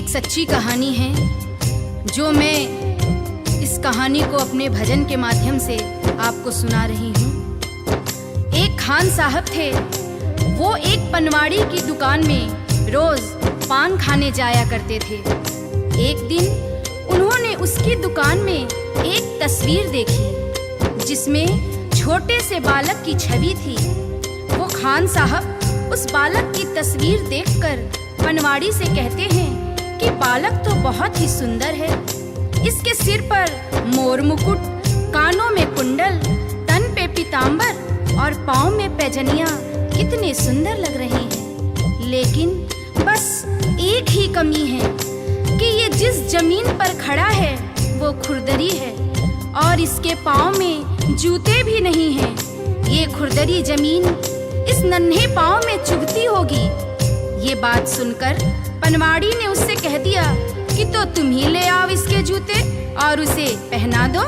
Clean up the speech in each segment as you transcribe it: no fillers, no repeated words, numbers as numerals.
एक सच्ची कहानी है जो मैं इस कहानी को अपने भजन के माध्यम से आपको सुना रही हूँ। एक खान साहब थे, वो एक पनवाड़ी की दुकान में रोज पान खाने जाया करते थे। एक दिन उन्होंने उसकी दुकान में एक तस्वीर देखी जिसमें छोटे से बालक की छवि थी। वो खान साहब उस बालक की तस्वीर देखकर पनवाड़ी से कहते हैं कि बालक तो बहुत ही सुंदर है। इसके सिर पर मोर मुकुट, कानों में कुंडल, तन पे पीतांबर और पाँव में पैजनियां कितने सुंदर लग रहे हैं। लेकिन बस एक ही कमी है कि ये जिस जमीन पर खड़ा है वो खुरदरी है और इसके पाँव में जूते भी नहीं हैं। ये खुरदरी जमीन इस नन्हे पाँव में चुभती होगी। ये बात सुनकर पनवाड़ी ने उससे कह दिया कि तो तुम ही ले आओ इसके जूते और उसे पहना दो।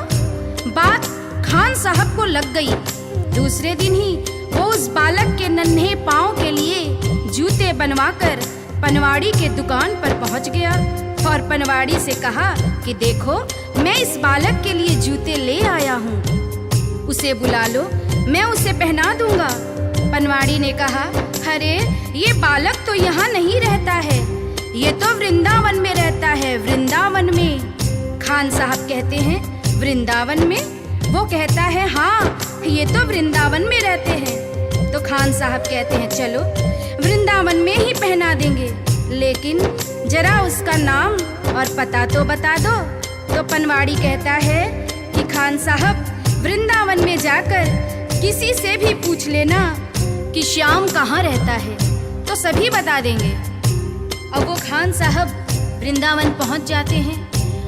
बात खान साहब को लग गई। दूसरे दिन ही वो उस बालक के नन्हे पाँव के लिए जूते बनवाकर पनवाड़ी के दुकान पर पहुंच गया और पनवाड़ी से कहा कि देखो, मैं इस बालक के लिए जूते ले आया हूँ, उसे बुला लो, मैं उसे पहना दूंगा। पनवाड़ी ने कहा, अरे ये बालक तो यहाँ नहीं रहता है, ये तो वृंदावन में रहता है, वृंदावन में। खान साहब कहते हैं, वृंदावन में? वो कहता है, हाँ, ये तो वृंदावन में रहते हैं। तो खान साहब कहते हैं, चलो वृंदावन में ही पहना देंगे, लेकिन जरा उसका नाम और पता तो बता दो। तो पनवाड़ी कहता है कि खान साहब, वृंदावन में जाकर किसी से भी पूछ लेना कि श्याम कहाँ रहता है, तो सभी बता देंगे। अब वो खान साहब वृंदावन पहुंच जाते हैं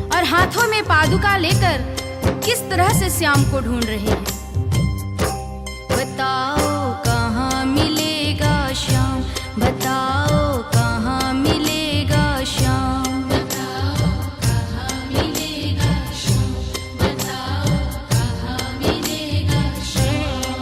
और हाथों में पादुका लेकर किस तरह से श्याम को ढूंढ रहे हैं। बताओ कहाँ मिलेगा श्याम, बताओ कहाँ मिलेगा श्याम, बताओ कहाँ मिलेगा श्याम, बताओ कहाँ मिलेगा श्याम।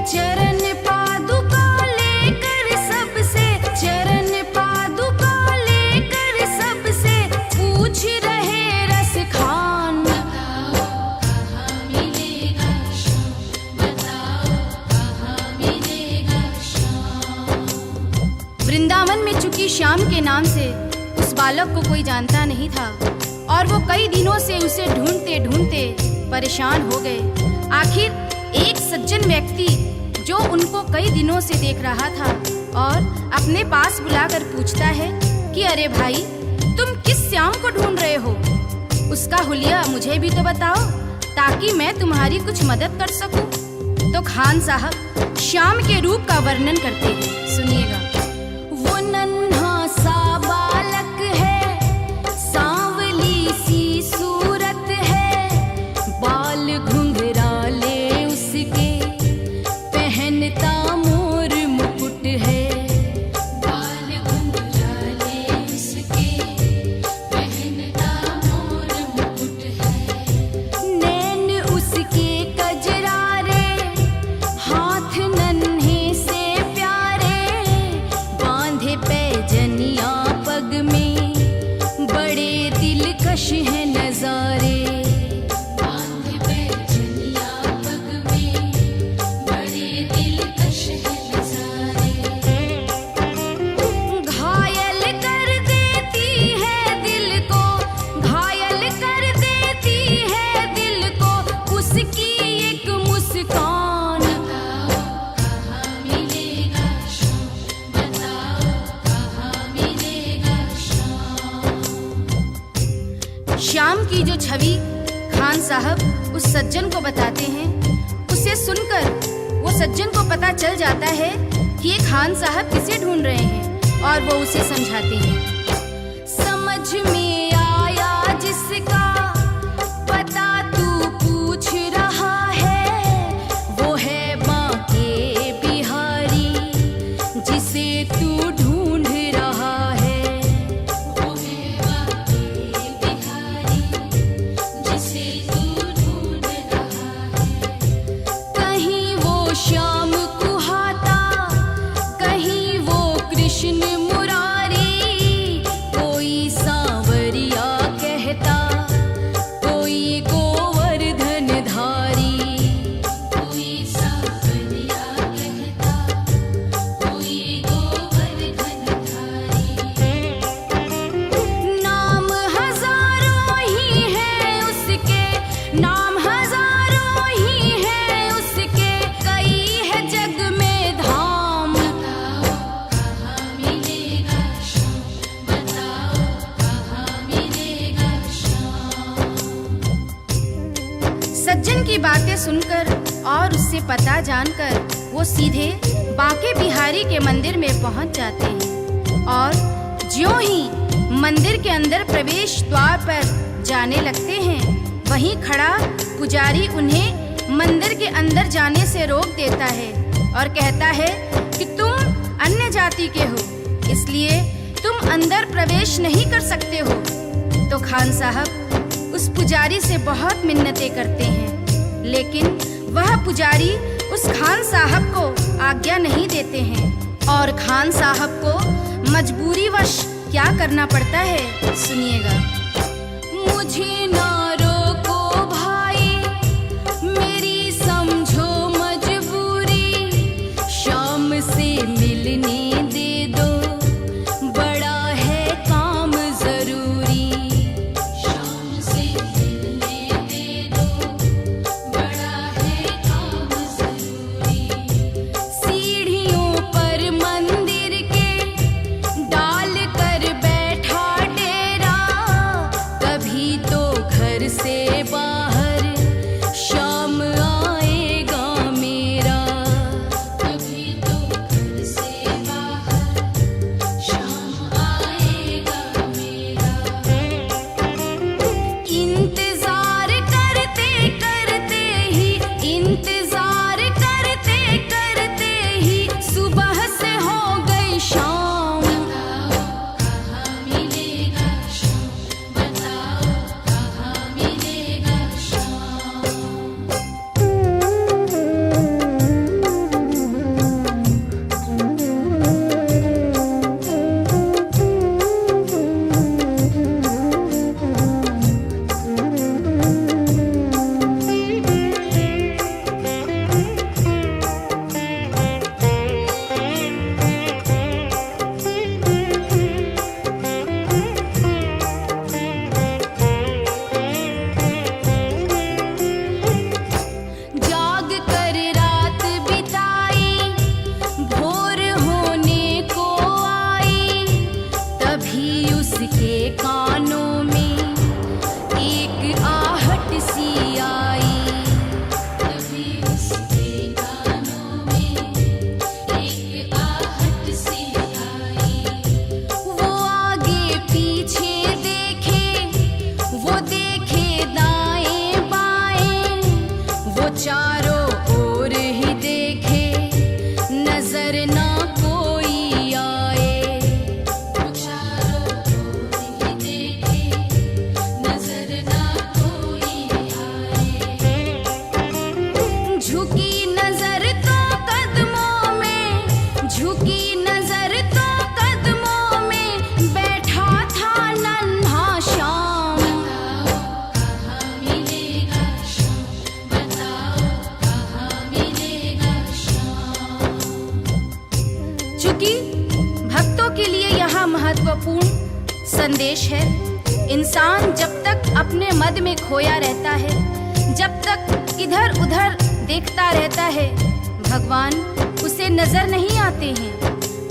चरण पादुका लेकर सबसे, चरण पादुका लेकर सबसे पूछ रहे रस खान, बताओ कहाँ मिलेगा श्याम, बताओ कहाँ मिलेगा श्याम। वृंदावन में चूंकि श्याम के नाम से उस बालक को कोई जानता नहीं था और वो कई दिनों से उसे ढूंढते ढूंढते परेशान हो गए। आखिर एक सज्जन व्यक्ति जो उनको कई दिनों से देख रहा था और अपने पास बुलाकर पूछता है कि अरे भाई, तुम किस श्याम को ढूंढ रहे हो? उसका हुलिया मुझे भी तो बताओ ताकि मैं तुम्हारी कुछ मदद कर सकूं। तो खान साहब श्याम के रूप का वर्णन करते हैं, सुनिएगा। वो नन्हा सा बालक है, सांवली सी सूरत है, बाल घुंघराले उसके, पहनता मोर मुकुट है, बाल घुंघराले उसके, पहनता मोर मुकुट है, नैन उसके कजरारे, हाथ नन्हे से प्यारे, बांधे पैजनिया पग में, बड़े दिलकश है नजारे, बांधे पैजनिया पग में, बड़े दिलकश है नजारे। घायल कर देती है दिल को, घायल कर देती है दिल को उसकी एक मुस्कान, बताओ कहाँ मिलेगा श्याम, बताओ कहाँ मिलेगा श्याम। श्याम की जो छवि खान साहब उस सज्जन को बताते हैं, उसे सुनकर वो सज्जन को पता चल जाता है कि ये खान साहब किसे ढूंढ रहे हैं और वो उसे समझाते हैं। समझ में आया जिसका पता तू पूछ रहा है, वो है बांके बिहारी जिसे तू ढूंढ रहा है, वो है बांके बिहारी जिसे तू ढूंढ रहा है। कहीं वो श्याम कुहाता, कहीं वो कृष्ण मुरारी, कोई की बातें सुनकर और उससे पता जानकर वो सीधे बांके बिहारी के मंदिर में पहुंच जाते हैं और ज्यों ही मंदिर के अंदर प्रवेश द्वार पर जाने लगते हैं, वहीं खड़ा पुजारी उन्हें मंदिर के अंदर जाने से रोक देता है और कहता है कि तुम अन्य जाति के हो, इसलिए तुम अंदर प्रवेश नहीं कर सकते हो। तो खान साहब उस पुजारी से बहुत मिन्नतें करते हैं, लेकिन वह पुजारी उस खान साहब को आज्ञा नहीं देते हैं और खान साहब को मजबूरीवश क्या करना पड़ता है, सुनिएगा। मुझे ना रोको भाई, मेरी समझो मजबूरी, शाम से मिलने दे दो, बड़ा है काम जरूरी। शाम से मिलने दे दो, बड़ा है काम जरूरी। सीढ़ियों पर मंदिर के डाल कर बैठा डेरा, कभी तो घर से बाहर शाम आएगा मेरा, कभी तो घर से बाहर शाम आएगा मेरा। इंतजार करते करते ही, इंतजार करते करते ही सुबह से हो गई शाम। बताओ कहाँ मिलेगा शाम, बताओ कहाँ मिलेगा शाम। जाग कर रात बिताई, भोर होने को आई, तभी उसके कानों में एक आहट सी आई, तभी उसके कानों में एक आहट सी आई। वो आगे पीछे देखे, वो देखे दाएं बाएं, वो चारों ओर ही देखे, नजर ना कोई आए। वो चारों ओर ही देखे, नजर ना कोई आए। झुकी नजर तो कदमों में, झुकी नजर तो कदमों में, बैठा था नन्हा श्याम। बताओ कहाँ मिलेगा शाम, बताओ कहाँ मिलेगा शाम। चूंकि भक्तों के लिए यहाँ महत्वपूर्ण संदेश है, इंसान जब तक अपने मद में खोया रहता है, जब तक इधर उधर देखता रहता है, भगवान उसे नजर नहीं आते हैं।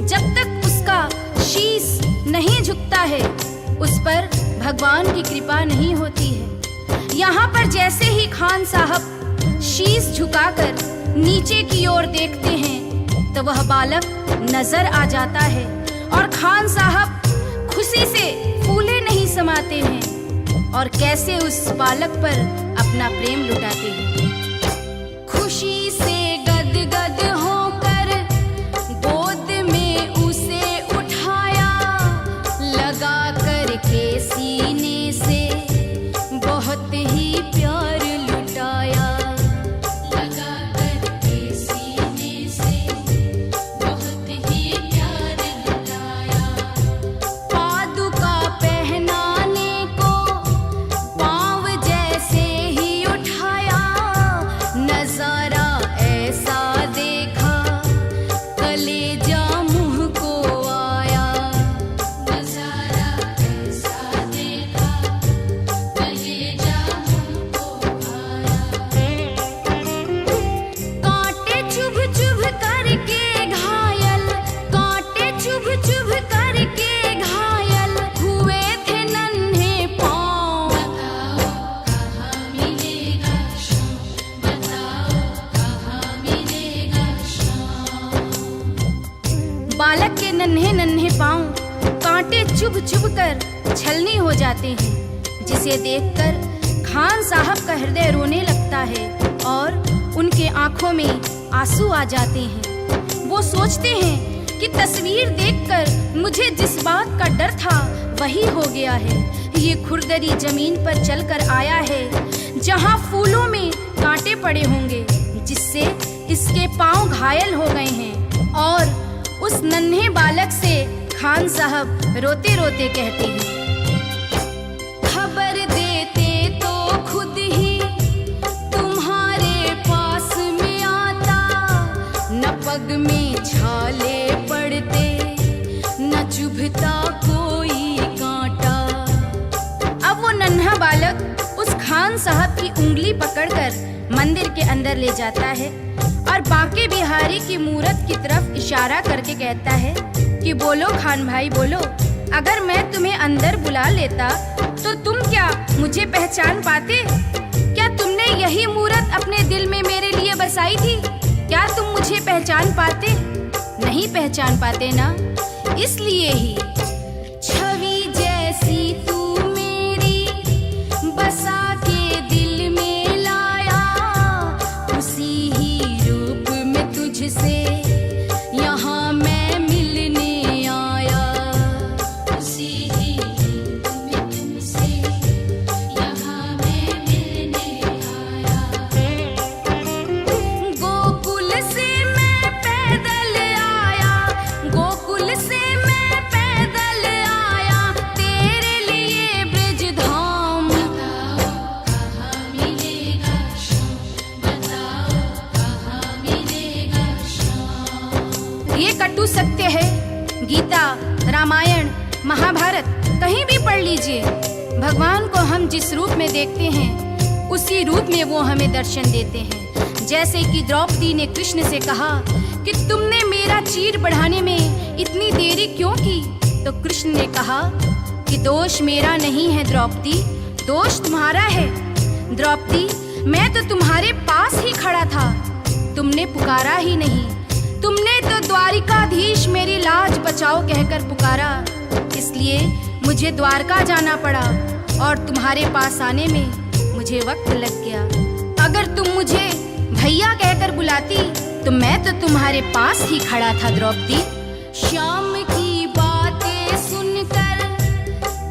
जब तक उसका शीश नहीं झुकता है, उस पर भगवान की कृपा नहीं होती है। यहाँ पर जैसे ही खान साहब शीश झुकाकर नीचे की ओर देखते हैं, तो वह बालक नजर आ जाता है और खान साहब खुशी से फूले नहीं समाते हैं और कैसे उस बालक पर अपना प्रेम लुटाते हैं। खुशी से गदगद होकर गोद में उसे उठाया, लगा कर के सीने से बहुत ही प्यार लुटाया, लगा कर के सीने से बहुत ही प्यार लुटाया। पादुका पहनाने को पाँव जैसे ही उठाया, नजारा नन्हे नन्हे पांव कांटे चुभ चुभ कर छलनी हो जाते हैं, जिसे देखकर खान साहब का हृदय रोने लगता है और उनके आंखों में आंसू आ जाते हैं। वो सोचते हैं कि तस्वीर देखकर मुझे जिस बात का डर था वही हो गया है। ये खुरदरी जमीन पर चलकर आया है जहां फूलों में कांटे पड़े होंगे, जिससे इसके पांव घायल हो गए हैं। और उस नन्हे बालक से खान साहब रोते रोते कहते हैं, खबर देते तो खुद ही तुम्हारे पास में आता, न पग में छाले पड़ते न चुभता कोई कांटा। अब वो नन्हा बालक उस खान साहब की उंगली पकड़कर मंदिर के अंदर ले जाता है और बांके बिहारी की मूरत की तरफ इशारा करके कहता है कि बोलो खान भाई बोलो, अगर मैं तुम्हें अंदर बुला लेता तो तुम क्या मुझे पहचान पाते? क्या तुमने यही मूरत अपने दिल में मेरे लिए बसाई थी? क्या तुम मुझे पहचान पाते? नहीं पहचान पाते ना? इसलिए ही छवि जैसी तू मेरी बसा के दिल में लाया, उसी ही रूप में तुझसे यहाँ मैं मिलने आया, उसी ही रूप में तुझसे यहाँ मैं मिलने आया। गोकुल से मैं पैदल आया, गोकुल से मैं पैदल आया, तेरे लिए ब्रजधाम। बताओ कहाँ मिलेगा श्याम, बताओ कहाँ मिलेगा श्याम। ये कटु सत्य है। गीता, रामायण, महाभारत कहीं भी पढ़ लीजिए, भगवान को हम जिस रूप में देखते हैं उसी रूप में वो हमें दर्शन देते हैं। जैसे कि द्रौपदी ने कृष्ण से कहा कि तुमने मेरा चीर बढ़ाने में इतनी देरी क्यों की? तो कृष्ण ने कहा कि दोष मेरा नहीं है द्रौपदी, दोष तुम्हारा है। द्रौपदी, मैं तो तुम्हारे पास ही खड़ा था, तुमने पुकारा ही नहीं। तुमने तो द्वारिकाधीश मेरी लाज बचाओ कहकर पुकारा, इसलिए मुझे द्वारका जाना पड़ा और तुम्हारे पास आने में मुझे वक्त लग गया। अगर तुम मुझे भैया कहकर बुलाती तो मैं तो तुम्हारे पास ही खड़ा था द्रौपदी। श्याम की बातें सुनकर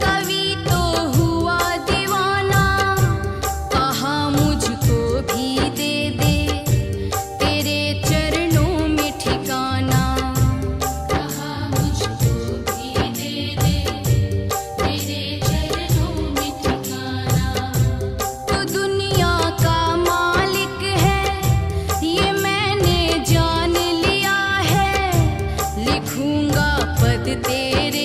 कवि तो हुआ दीवाना, कहा मुझको भी दे दे तेरे चरणों में ठिकाना, कहा मुझको भी दे दे तेरे चरणों में ठिकाना। तो दुनिया का मालिक है ये मैंने जान लिया है, लिखूंगा पद तेरे